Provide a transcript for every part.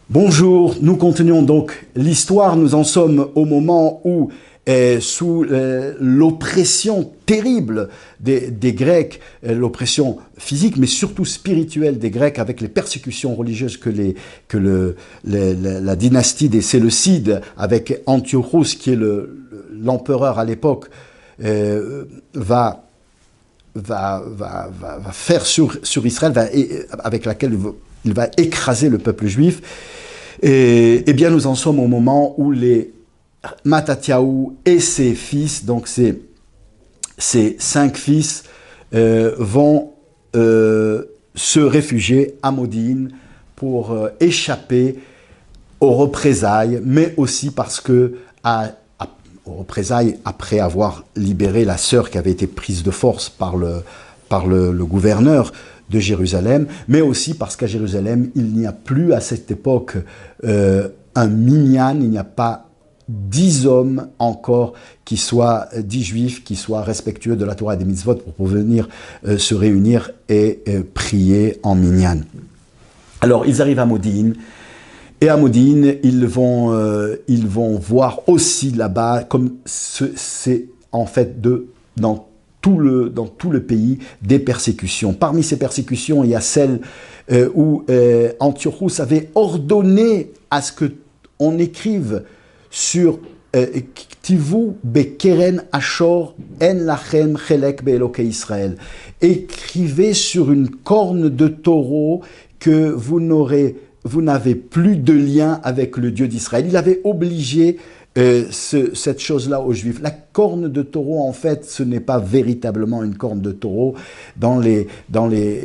Bonjour, nous continuons donc l'histoire. Nous en sommes au moment où, sous l'oppression terrible des Grecs, l'oppression physique, mais surtout spirituelle des Grecs, avec les persécutions religieuses que la dynastie des Séleucides, avec Antiochos, qui est l'empereur à l'époque, va faire sur Israël, avec laquelle il va écraser le peuple juif. Et bien, nous en sommes au moment où les Mattathiaou et ses fils, donc ses 5 fils, vont se réfugier à Modine pour échapper aux représailles, mais aussi parce que, aux représailles après avoir libéré la sœur qui avait été prise de force par le gouverneur de Jérusalem, mais aussi parce qu'à Jérusalem, il n'y a plus à cette époque un minyan, il n'y a pas 10 hommes encore qui soient 10 juifs, qui soient respectueux de la Torah et des mitzvot pour venir se réunir et prier en minyan. Alors, ils arrivent à Modine, et à Modine, ils vont voir aussi là-bas, comme c'est en fait dans tout le pays, des persécutions. Parmi ces persécutions, il y a celle où Antiochos avait ordonné à ce qu'on écrive sur Ktivu bekeren Ashor en lachem chelek be'elokei Israël. Écrivez sur une corne de taureau que vous n'avez plus de lien avec le Dieu d'Israël. Il avait obligé cette chose-là aux Juifs. La corne de taureau, en fait, ce n'est pas véritablement une corne de taureau. Dans les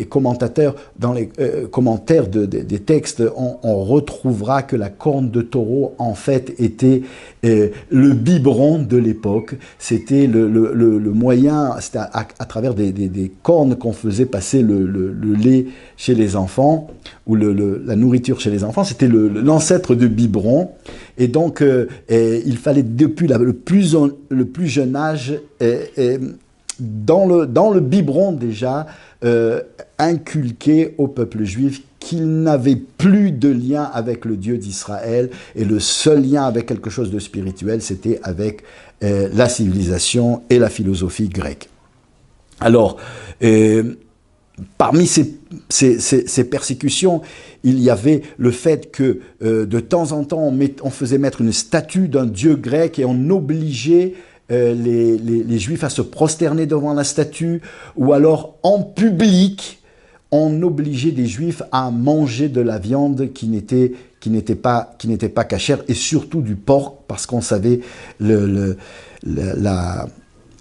commentateurs, dans les commentaires des textes, on retrouvera que la corne de taureau, en fait, était le biberon de l'époque. C'était le moyen, c'était à travers des cornes qu'on faisait passer le lait chez les enfants, ou la nourriture chez les enfants. C'était l'ancêtre de biberon. Et donc, il fallait depuis le plus jeune âge, dans le biberon déjà, inculquer au peuple juif qu'il n'avait plus de lien avec le Dieu d'Israël, et le seul lien avec quelque chose de spirituel, c'était avec la civilisation et la philosophie grecque. Alors, parmi ces persécutions, il y avait le fait que de temps en temps, on faisait mettre une statue d'un dieu grec et on obligeait les Juifs à se prosterner devant la statue, ou alors en public, on obligeait des Juifs à manger de la viande qui n'était pas cachère, et surtout du porc, parce qu'on savait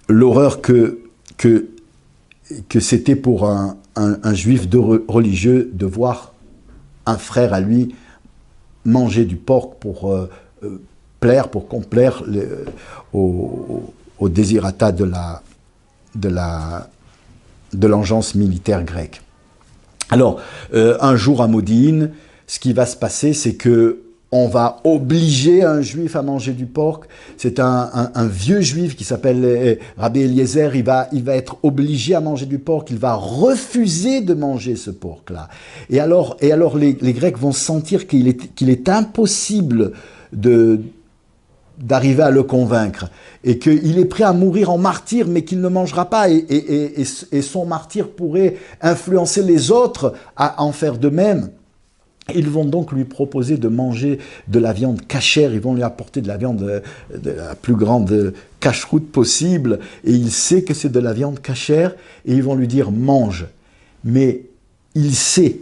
l'horreur que c'était pour un juif religieux de voir un frère à lui manger du porc pour complaire au désirata de l'engeance militaire grecque. Alors, un jour à Modine, ce qui va se passer, c'est que on va obliger un juif à manger du porc. C'est un vieux juif qui s'appelle Rabbi Eliezer. Il va être obligé à manger du porc. Il va refuser de manger ce porc-là. Et alors les Grecs vont sentir qu'il est impossible d'arriver à le convaincre, et qu'il est prêt à mourir en martyr, mais qu'il ne mangera pas, et son martyr pourrait influencer les autres à en faire de même. Ils vont donc lui proposer de manger de la viande cachère. Ils vont lui apporter de la viande de la plus grande cacheroute possible. Et il sait que c'est de la viande cachère. Et ils vont lui dire « mange ». Mais il sait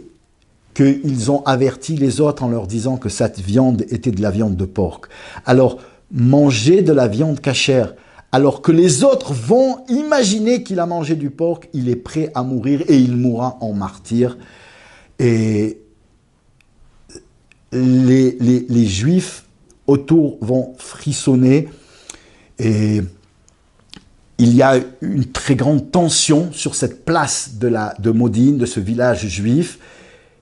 qu'ils ont averti les autres en leur disant que cette viande était de la viande de porc. Alors, manger de la viande cachère, alors que les autres vont imaginer qu'il a mangé du porc, il est prêt à mourir, et il mourra en martyr. Et les Juifs autour vont frissonner, et il y a une très grande tension sur cette place de Modine, de ce village juif.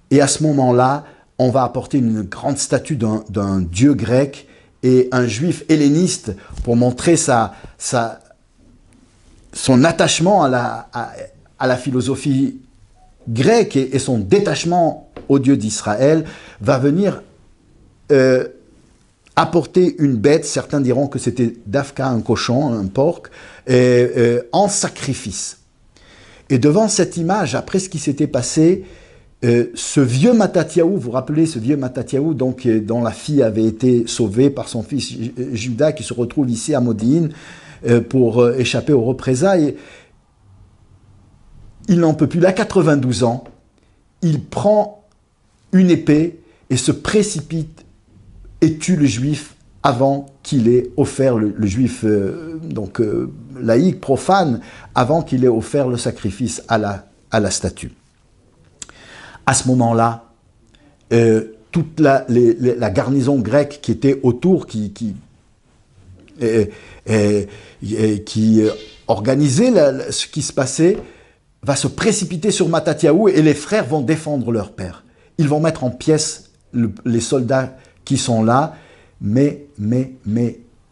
Et à ce moment-là, on va apporter une grande statue d'un dieu grec et un juif helléniste pour montrer son attachement à la philosophie grec et son détachement au Dieu d'Israël, va venir apporter une bête, certains diront que c'était d'Afka, un cochon, un porc, en sacrifice. Et devant cette image, après ce qui s'était passé, ce vieux Mattathiaou, vous vous rappelez ce vieux Mattathiaou donc, dont la fille avait été sauvée par son fils Judas, qui se retrouve ici à Modine pour échapper aux représailles. Il n'en peut plus, il a 92 ans, il prend une épée et se précipite et tue le juif avant qu'il ait offert, le juif laïque, profane, avant qu'il ait offert le sacrifice à la statue. À ce moment-là, toute la garnison grecque qui était autour, qui organisait ce qui se passait, va se précipiter sur Mattathiaou et les frères vont défendre leur père. Ils vont mettre en pièces les soldats qui sont là, mais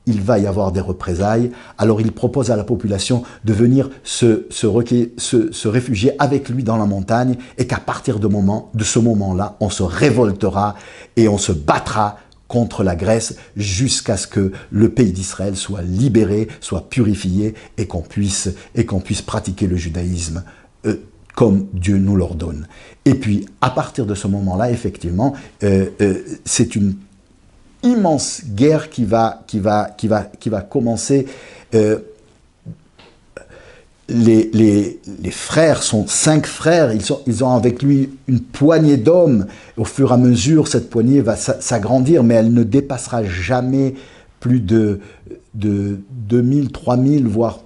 il va y avoir des représailles. Alors il propose à la population de venir se réfugier avec lui dans la montagne et qu'à partir de ce moment-là, on se révoltera et on se battra contre la Grèce jusqu'à ce que le pays d'Israël soit libéré, soit purifié et qu'on puisse pratiquer le judaïsme comme Dieu nous l'ordonne. Et puis, à partir de ce moment-là, effectivement, c'est une immense guerre qui va commencer. Les frères sont 5 frères, ils ont avec lui une poignée d'hommes. Au fur et à mesure, cette poignée va s'agrandir, mais elle ne dépassera jamais plus de 2000, 3000, voire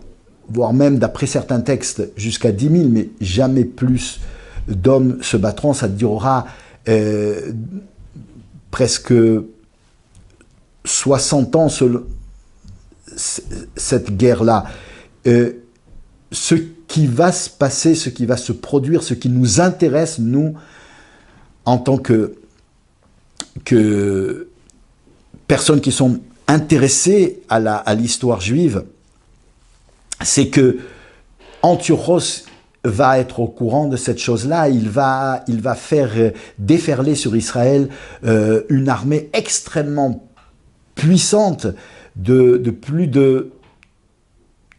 même, d'après certains textes, jusqu'à 10 000, mais jamais plus d'hommes se battront. Ça durera presque 60 ans, cette guerre-là. Ce qui va se passer, ce qui va se produire, ce qui nous intéresse, nous, en tant que personnes qui sont intéressées à l'histoire juive, c'est que Antiochos va être au courant de cette chose-là. Il va faire déferler sur Israël une armée extrêmement puissante de plus de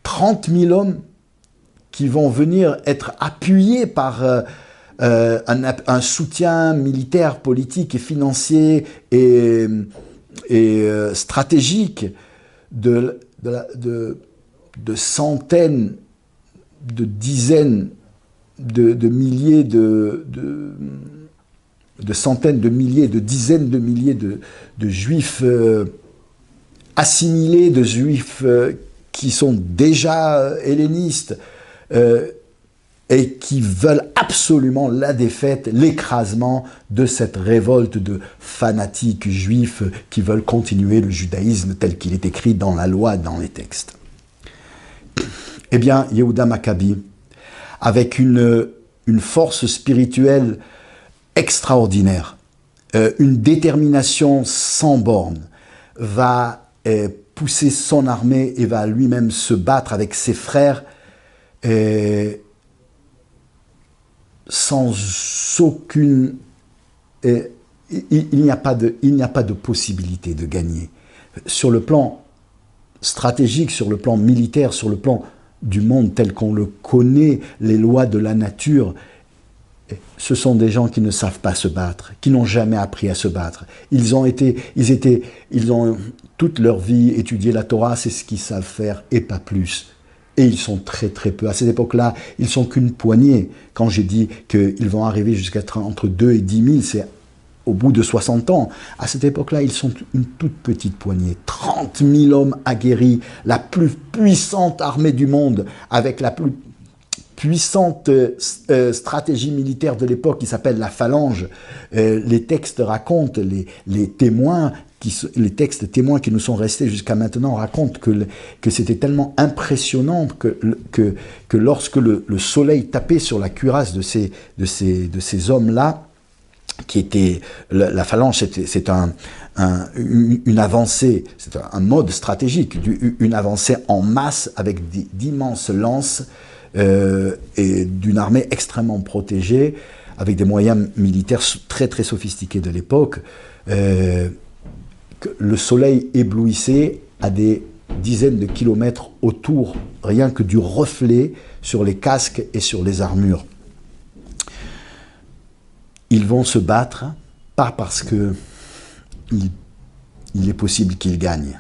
30 000 hommes qui vont venir être appuyés par un soutien militaire, politique et financier et stratégique de centaines, de dizaines de milliers de centaines de milliers, de dizaines de milliers de juifs assimilés, de juifs qui sont déjà hellénistes et qui veulent absolument la défaite, l'écrasement de cette révolte de fanatiques juifs qui veulent continuer le judaïsme tel qu'il est écrit dans la loi, dans les textes. Eh bien, Yehuda Maccabi, avec une force spirituelle extraordinaire, une détermination sans borne, va pousser son armée et va lui-même se battre avec ses frères sans aucune... il n'y a pas de possibilité de gagner. Sur le plan stratégique, sur le plan militaire, sur le plan du monde tel qu'on le connaît, les lois de la nature, ce sont des gens qui ne savent pas se battre, qui n'ont jamais appris à se battre. Ils ont toute leur vie étudié la Torah, c'est ce qu'ils savent faire et pas plus. Et ils sont très très peu. À cette époque-là, ils sont qu'une poignée. Quand j'ai dit qu'ils vont arriver jusqu'à entre 2 et 10 000, c'est au bout de 60 ans. À cette époque-là, ils sont une toute petite poignée. 30 000 hommes aguerris, la plus puissante armée du monde, avec la plus puissante stratégie militaire de l'époque qui s'appelle la phalange. Les textes racontent, les textes témoins qui nous sont restés jusqu'à maintenant racontent que c'était tellement impressionnant que lorsque le soleil tapait sur la cuirasse de ces hommes-là, qui était la phalange, c'est une avancée, c'est un mode stratégique, une avancée en masse avec d'immenses lances et d'une armée extrêmement protégée, avec des moyens militaires très très sophistiqués de l'époque. que le soleil éblouissait à des dizaines de kilomètres autour, rien que du reflet sur les casques et sur les armures. Ils vont se battre, pas parce que il est possible qu'ils gagnent.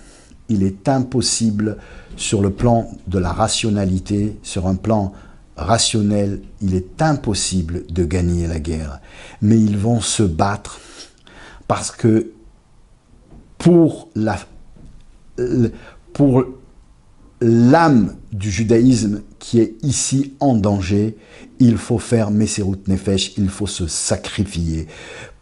Il est impossible sur le plan de la rationalité, sur un plan rationnel, il est impossible de gagner la guerre. Mais ils vont se battre parce que pour l'âme du judaïsme qui est ici en danger, il faut faire Messerut Nefesh, il faut se sacrifier.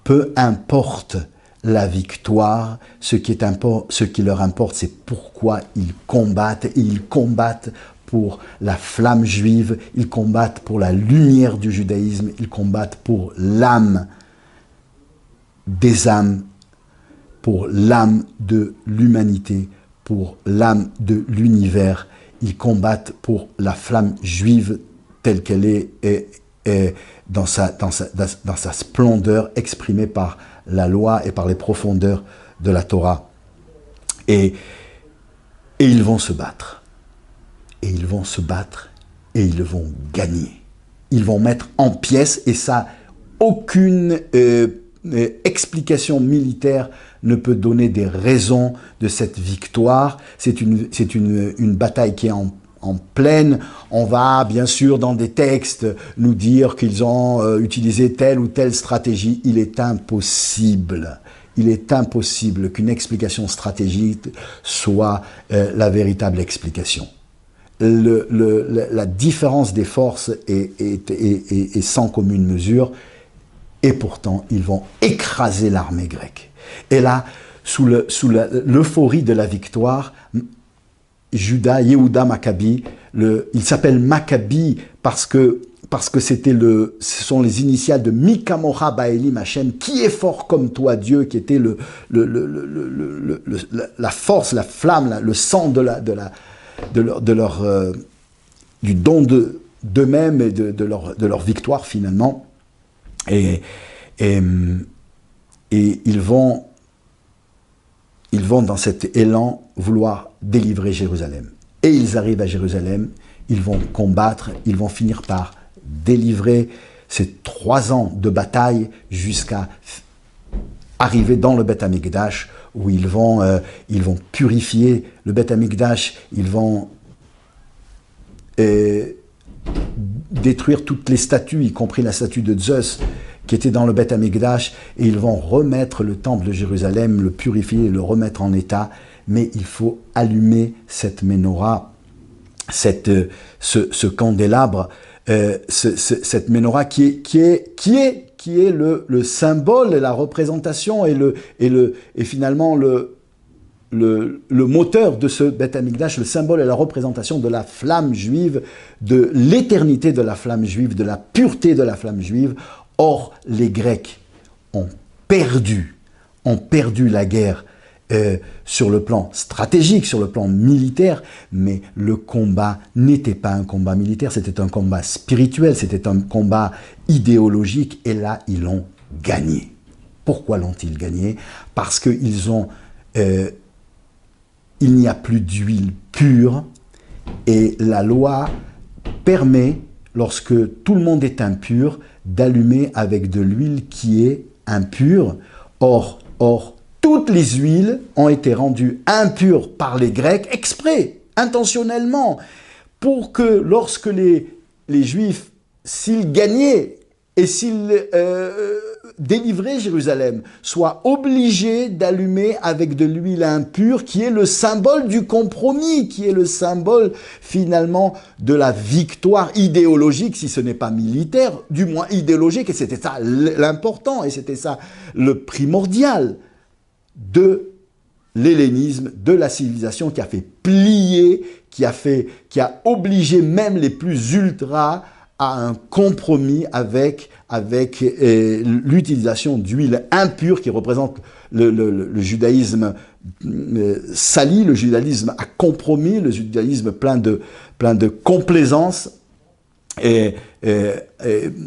Peu importe la victoire, ce qui leur importe, c'est pourquoi ils combattent, et ils combattent pour la flamme juive, ils combattent pour la lumière du judaïsme, ils combattent pour l'âme des âmes, pour l'âme de l'humanité, pour l'âme de l'univers. Ils combattent pour la flamme juive telle qu'elle est et dans sa splendeur exprimée par la loi et par les profondeurs de la Torah. Et ils vont se battre. Et ils vont se battre et ils vont gagner. Ils vont mettre en pièces, et ça, aucune explication militaire ne peut donner des raisons de cette victoire. C'est une bataille qui est en pleine. On va bien sûr dans des textes nous dire qu'ils ont utilisé telle ou telle stratégie. Il est impossible qu'une explication stratégique soit la véritable explication. La différence des forces est sans commune mesure, et pourtant ils vont écraser l'armée grecque. Et là, sous l'euphorie de la victoire, Yehuda Maccabi, il s'appelle Maccabi parce que ce sont les initiales de Mikamocha Baelim Hashem, qui est fort comme toi Dieu, qui était la force, la flamme, le sang du don d'eux-mêmes et de leur victoire finalement. Et ils vont dans cet élan vouloir délivrer Jérusalem. Et ils arrivent à Jérusalem, ils vont combattre, ils vont finir par délivrer ces 3 ans de bataille jusqu'à arriver dans le Beth Amikdash, où ils vont purifier le Beth Amikdash, ils vont détruire toutes les statues, y compris la statue de Zeus qui était dans le Beth Amikdash, et ils vont remettre le temple de Jérusalem, le purifier et le remettre en état. Mais il faut allumer cette menorah, ce candélabre, cette menorah qui est le symbole et la représentation et finalement le moteur de ce Beth Amikdash, le symbole et la représentation de la flamme juive, de l'éternité de la flamme juive, de la pureté de la flamme juive. Or, les Grecs ont perdu la guerre sur le plan stratégique, sur le plan militaire, mais le combat n'était pas un combat militaire, c'était un combat spirituel, c'était un combat idéologique, et là, ils l'ont gagné. Pourquoi l'ont-ils gagné? Parce qu'ils ont... il n'y a plus d'huile pure, et la loi permet, lorsque tout le monde est impur, d'allumer avec de l'huile qui est impure. Or, toutes les huiles ont été rendues impures par les Grecs, exprès, intentionnellement, pour que lorsque les Juifs, s'ils gagnaient et s'ils délivraient Jérusalem, soient obligés d'allumer avec de l'huile impure, qui est le symbole du compromis, qui est le symbole finalement de la victoire idéologique, si ce n'est pas militaire, du moins idéologique, et c'était ça l'important, et c'était ça le primordial de l'hellénisme, de la civilisation qui a fait plier, qui a obligé même les plus ultras à un compromis avec l'utilisation d'huile impure qui représente le judaïsme sali, le judaïsme à compromis, le judaïsme plein de complaisance et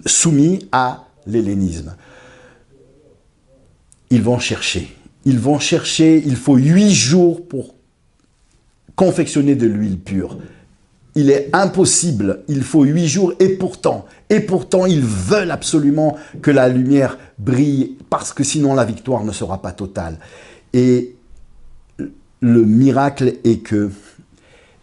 soumis à l'hellénisme. Ils vont chercher ils vont chercher, il faut 8 jours pour confectionner de l'huile pure. Il est impossible, il faut 8 jours et pourtant ils veulent absolument que la lumière brille parce que sinon la victoire ne sera pas totale. Et le miracle est que,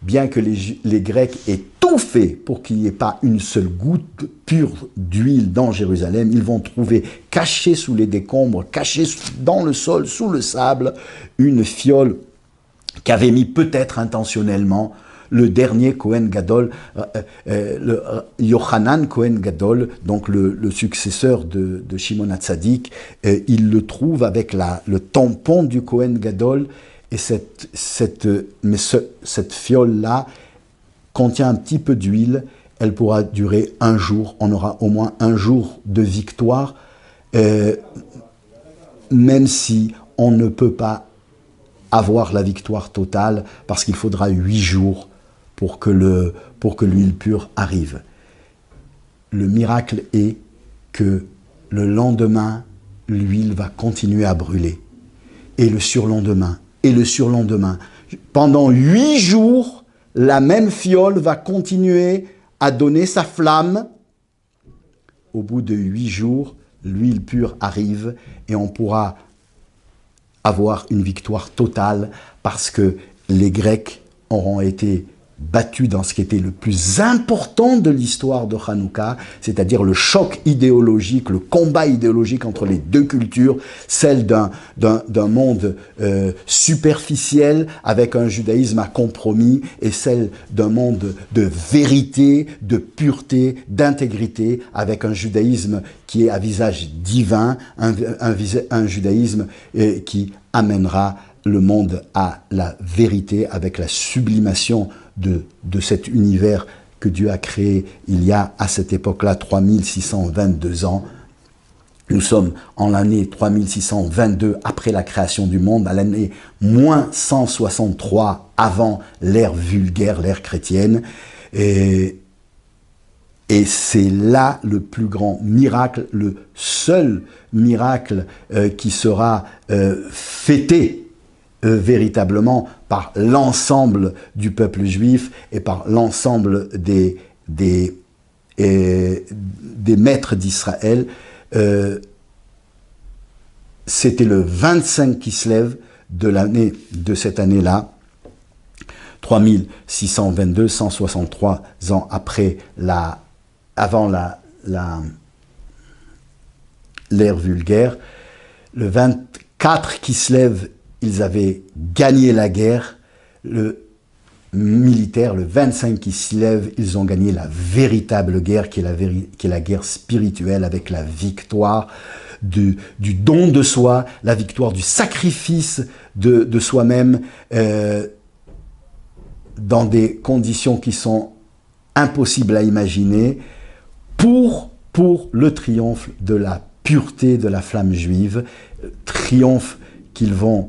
bien que les Grecs aient tout fait pour qu'il n'y ait pas une seule goutte pure d'huile dans Jérusalem, ils vont trouver cachée sous les décombres, cachée dans le sol, sous le sable, une fiole qu'avait mis peut-être intentionnellement le dernier Kohen Gadol, Yochanan Kohen Gadol, donc le successeur de Shimon HaTzadik. Il le trouve avec le tampon du Kohen Gadol, et cette fiole-là contient un petit peu d'huile. Elle pourra durer 1 jour. On aura au moins 1 jour de victoire, même si on ne peut pas avoir la victoire totale, parce qu'il faudra 8 jours pour que l'huile pure arrive. Le miracle est que le lendemain, l'huile va continuer à brûler. Et le surlendemain, et le surlendemain. Pendant 8 jours, la même fiole va continuer à donner sa flamme. Au bout de 8 jours, l'huile pure arrive et on pourra avoir une victoire totale parce que les Grecs auront été battus dans ce qui était le plus important de l'histoire de Hanouka, c'est-à-dire le choc idéologique, le combat idéologique entre les deux cultures, celle d'un monde superficiel avec un judaïsme à compromis et celle d'un monde de vérité, de pureté, d'intégrité avec un judaïsme qui est à visage divin, un judaïsme qui amènera le monde à la vérité avec la sublimation de cet univers que Dieu a créé il y a à cette époque-là 3622 ans. Nous sommes en l'année 3622 après la création du monde, à l'année moins 163 avant l'ère vulgaire, l'ère chrétienne. Et c'est là le plus grand miracle, le seul miracle qui sera fêté véritablement par l'ensemble du peuple juif et par l'ensemble des maîtres d'Israël. C'était le 25 Kislev de cette année-là, 3622, 163 ans avant l'ère vulgaire. Le 24 Kislev, ils avaient gagné la guerre. Le militaire, le 25 Kislev, ils ont gagné la véritable guerre, qui est la guerre spirituelle, avec la victoire du don de soi, la victoire du sacrifice de soi-même, dans des conditions qui sont impossibles à imaginer, pour le triomphe de la pureté de la flamme juive, triomphe qu'ils vont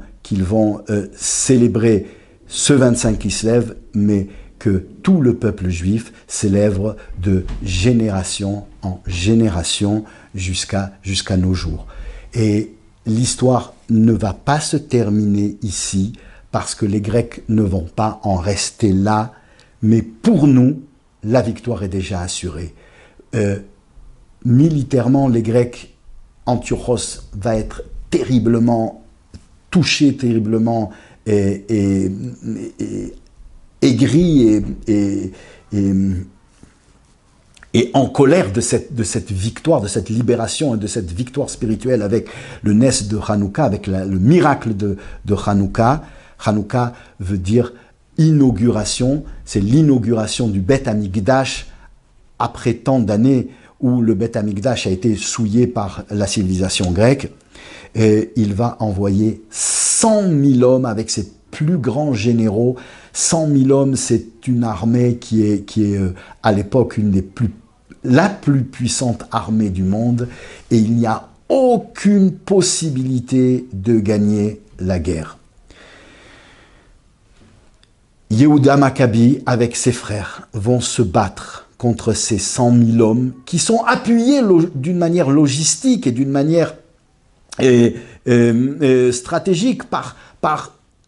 célébrer ce 25 Kislev, mais que tout le peuple juif célèbre de génération en génération jusqu'à nos jours. Et l'histoire ne va pas se terminer ici, parce que les Grecs ne vont pas en rester là, mais pour nous, la victoire est déjà assurée. Militairement, les Grecs, Antiochos va être terriblement touché, terriblement aigri et en colère de cette victoire, de cette libération et de cette victoire spirituelle avec le Nes de Hanouka, avec le miracle de Hanouka. Hanouka veut dire inauguration, c'est l'inauguration du Beth Amikdash après tant d'années où le Beth Amikdash a été souillé par la civilisation grecque. Et il va envoyer 100 000 hommes avec ses plus grands généraux. 100 000 hommes, c'est une armée qui est à l'époque la plus puissante armée du monde, et il n'y a aucune possibilité de gagner la guerre. Yehuda Maccabi, avec ses frères, vont se battre contre ces 100 000 hommes qui sont appuyés d'une manière logistique et d'une manière stratégique par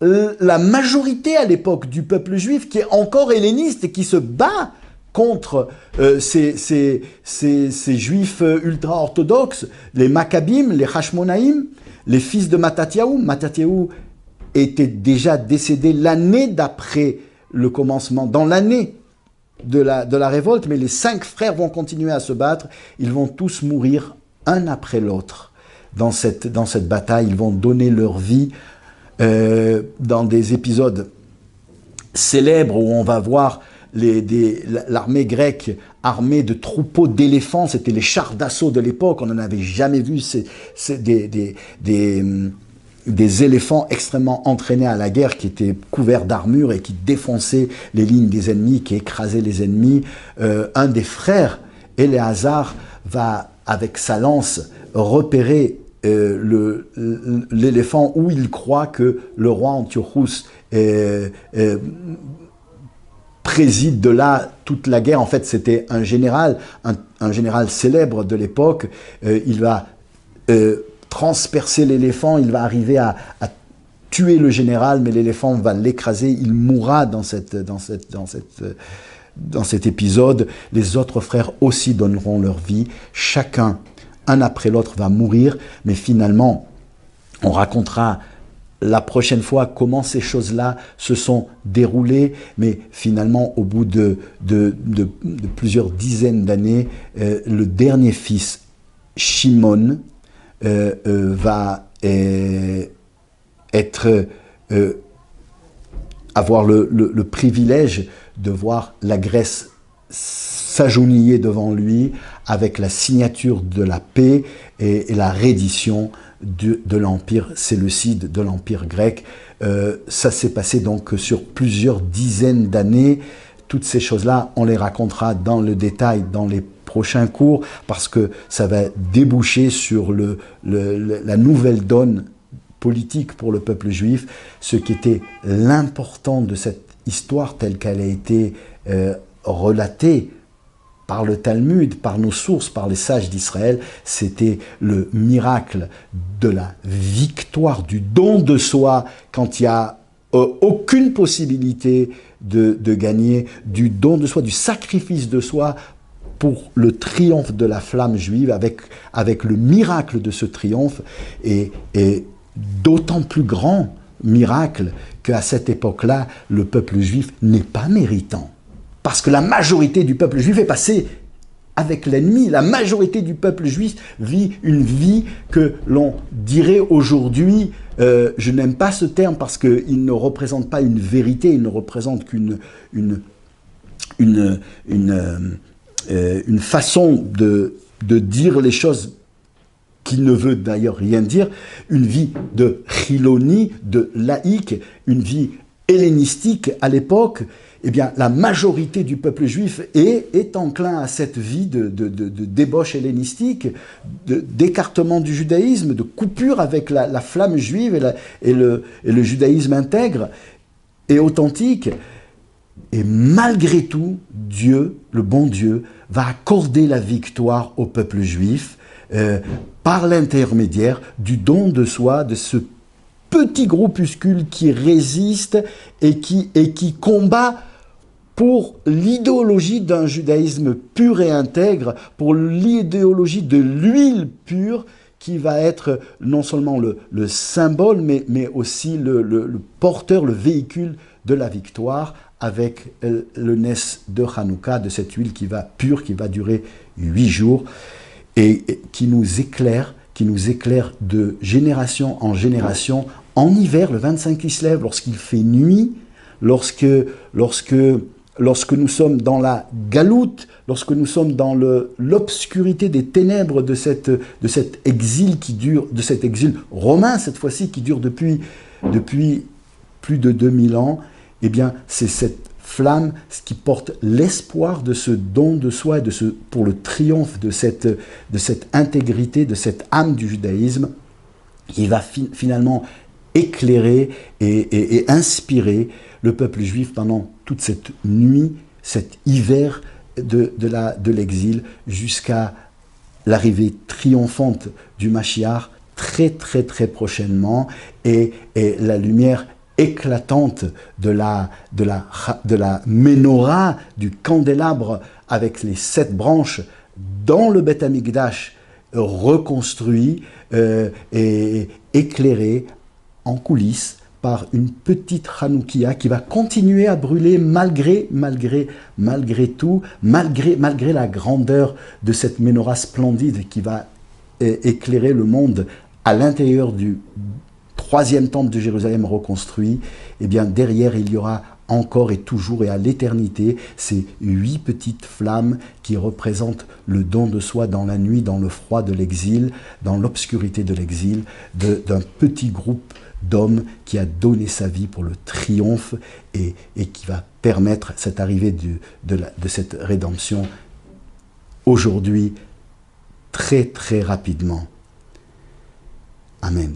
la majorité à l'époque du peuple juif qui est encore helléniste et qui se bat contre ces juifs ultra-orthodoxes, les Maccabim, les Hashmonaïm, les fils de Mattathiaou. Mattathiaou était déjà décédé l'année d'après le commencement, dans l'année de la révolte, mais les 5 frères vont continuer à se battre. Ils vont tous mourir un après l'autre dans cette bataille. Ils vont donner leur vie dans des épisodes célèbres où on va voir l'armée grecque armée de troupeaux d'éléphants. C'était les chars d'assaut de l'époque. On n'en avait jamais vu. Des éléphants extrêmement entraînés à la guerre qui étaient couverts d'armure et qui défonçaient les lignes des ennemis, qui écrasaient les ennemis. Un des frères, Éléazar, va avec sa lance repérer l'éléphant où il croit que le roi Antiochus préside de là toute la guerre. En fait, c'était un général célèbre de l'époque. Il va transpercer l'éléphant, il va arriver à tuer le général, mais l'éléphant va l'écraser, il mourra dans cet épisode. Les autres frères aussi donneront leur vie. Chacun, un après l'autre, va mourir, mais finalement, on racontera la prochaine fois comment ces choses-là se sont déroulées, mais finalement, au bout de plusieurs dizaines d'années, le dernier fils, Shimon, va avoir le privilège de voir la Grèce s'agenouiller devant lui avec la signature de la paix et la reddition de l'empire séleucide, de l'empire grec. Ça s'est passé donc sur plusieurs dizaines d'années. Toutes ces choses-là, on les racontera dans le détail dans les prochains cours, parce que ça va déboucher sur la nouvelle donne politique pour le peuple juif, ce qui était l'important de cette histoire telle qu'elle a été relatée par le Talmud, par nos sources, par les sages d'Israël. C'était le miracle de la victoire, du don de soi, quand il y a aucune possibilité de gagner, du don de soi, du sacrifice de soi, pour le triomphe de la flamme juive, avec le miracle de ce triomphe, et d'autant plus grand miracle qu'à cette époque-là, le peuple juif n'est pas méritant. Parce que la majorité du peuple juif est passée avec l'ennemi. La majorité du peuple juif vit une vie que l'on dirait aujourd'hui, je n'aime pas ce terme parce qu'il ne représente pas une vérité, il ne représente qu'une façon de dire les choses qui ne veut d'ailleurs rien dire, une vie de chiloni, de laïque, une vie hellénistique à l'époque. Eh bien, la majorité du peuple juif est enclin à cette vie de débauche hellénistique, d'écartement du judaïsme, de coupure avec la flamme juive et le judaïsme intègre et authentique. Et malgré tout, Dieu, le bon Dieu, va accorder la victoire au peuple juif par l'intermédiaire du don de soi, de ce petit groupuscule qui résiste et qui combat pour l'idéologie d'un judaïsme pur et intègre, pour l'idéologie de l'huile pure qui va être non seulement le symbole, mais aussi le porteur, le véhicule de la victoire, avec le nes de Hanouka, de cette huile pure qui va durer 8 jours et qui nous éclaire de génération en génération. En hiver, le 25 Kislev, lorsqu'il fait nuit, lorsque nous sommes dans la galoute, lorsque nous sommes dans l'obscurité des ténèbres de cet exil qui dure, de cet exil romain cette fois-ci, qui dure depuis plus de 2000 ans, eh bien, c'est cette flamme qui porte l'espoir de ce don de soi et pour le triomphe de cette intégrité, de cette âme du judaïsme, qui va finalement éclairer et inspirer le peuple juif pendant toute cette nuit, cet hiver de l'exil, jusqu'à l'arrivée triomphante du Mashiach, très très très prochainement, et la lumière éclatante de la menorah, du candélabre avec les 7 branches dans le Beth Amikdash reconstruit et éclairé en coulisses par une petite Hanoukia qui va continuer à brûler malgré tout, malgré la grandeur de cette menorah splendide qui va éclairer le monde à l'intérieur du 3e temple de Jérusalem reconstruit. Et bien derrière il y aura encore et toujours et à l'éternité ces 8 petites flammes qui représentent le don de soi dans la nuit, dans le froid de l'exil, dans l'obscurité de l'exil, d'un petit groupe d'hommes qui a donné sa vie pour le triomphe et qui va permettre cette arrivée de cette rédemption aujourd'hui très très rapidement. Amen.